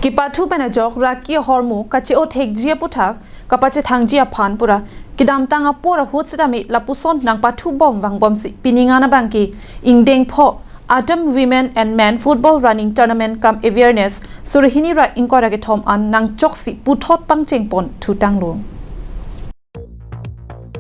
Kepathu penajok raki hormu kache ot hekjia puthak kapache thangjia phan pura kidam tanga pora hutsami lapuson nang pathu bom wang bom si piningana bangki Ingdeng pho Atom Women and Men Football Running Tournament Come Awareness Surihini ra inkorage thom an nang choksi puthot pangcheng pon thutang lo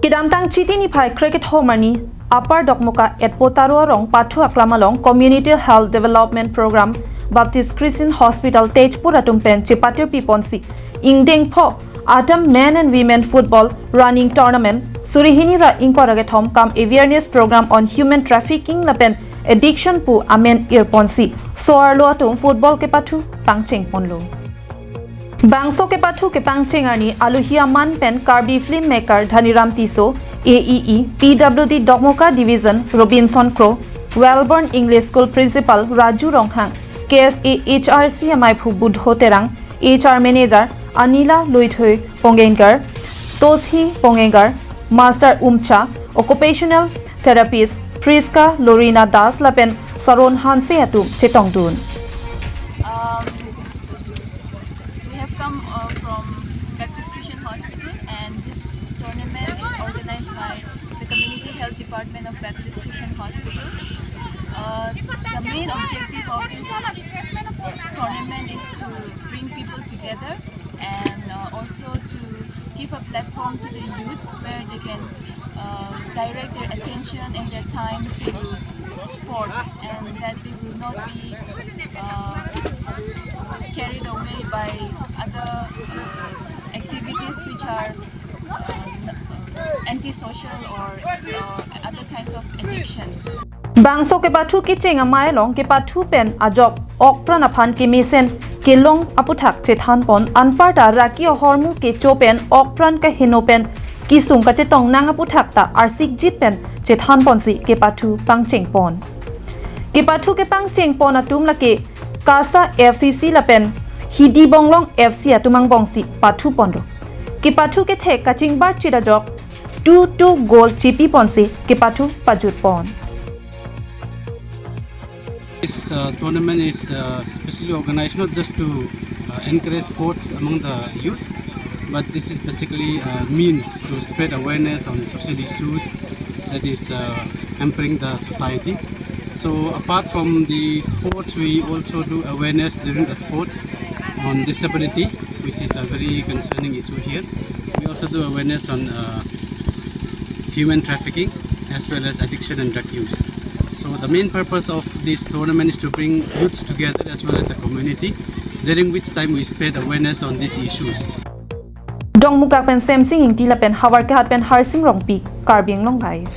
Kidam tang chitini phai cricket homani Upper Dokmoka at Potaro rong pathu aklamalong Community Health Development Program Baptist Christian Hospital Tejpura tumpen Chepatir Piponsi Ingdeng pho Atom Men and Women Football Running Tournament Surihini ra inkorage thom Come Awareness Program on Human Trafficking lapen Addiction pu amen earponsi soarlo atum football Kepathu pangcheng ponlo Bangso Kepathu kepangcheng ani aluhia man pen Karbi filmmaker Dhaniram Tiso AEE PWD Dokmoka Division Robinson Crow Wellborn English School Principal Raju Ronghang KSA HRC MI Phu Budho Terang HR Manager Anila Luithoi Pongengar Toshi Pongengar Master Umcha Occupational Therapist Priska Lorena Das Lapen Saron Hanse Atum Chetong Dun. We have come from Baptist Christian Hospital, and this tournament is organized by the Community Health Department of Baptist Christian Hospital. The main objective of this tournament is to bring people together and also to give a platform to the youth where they can direct their attention and their time to sports, and that they will not be carried away by other activities which are antisocial or other kinds of addiction. Bangso Kepathu ki chenga mai long Kepathu pen ajok okpran aphan ki misen ke long aputhak chethan pon anparta raki hormu ke chopen okpran ka hinopen kisung ka chetong nang aputhak ta arsik jit pen chethan pon si Kepathu pangcheng pon Kepathu ke pangcheng pon atum lake Kasa FCC lapen Hidi bonglong FC atumang bongsi pathu pondo Kepathu ke the kaching bar chida jok 2-2 goal chipi pon si Kepathu pajut pon. This tournament is specially organized not just to encourage sports among the youth, but this is basically a means to spread awareness on social issues that is hampering the society. So apart from the sports, we also do awareness during the sports on disability, which is a very concerning issue here. We also do awareness on human trafficking as well as addiction and drug use. So the main purpose of this tournament is to bring youths together as well as the community, during which time we spread awareness on these issues. Dong mukak pen sem sing ing tila pen hawar ke hat pen har sing rong pi karbing long life.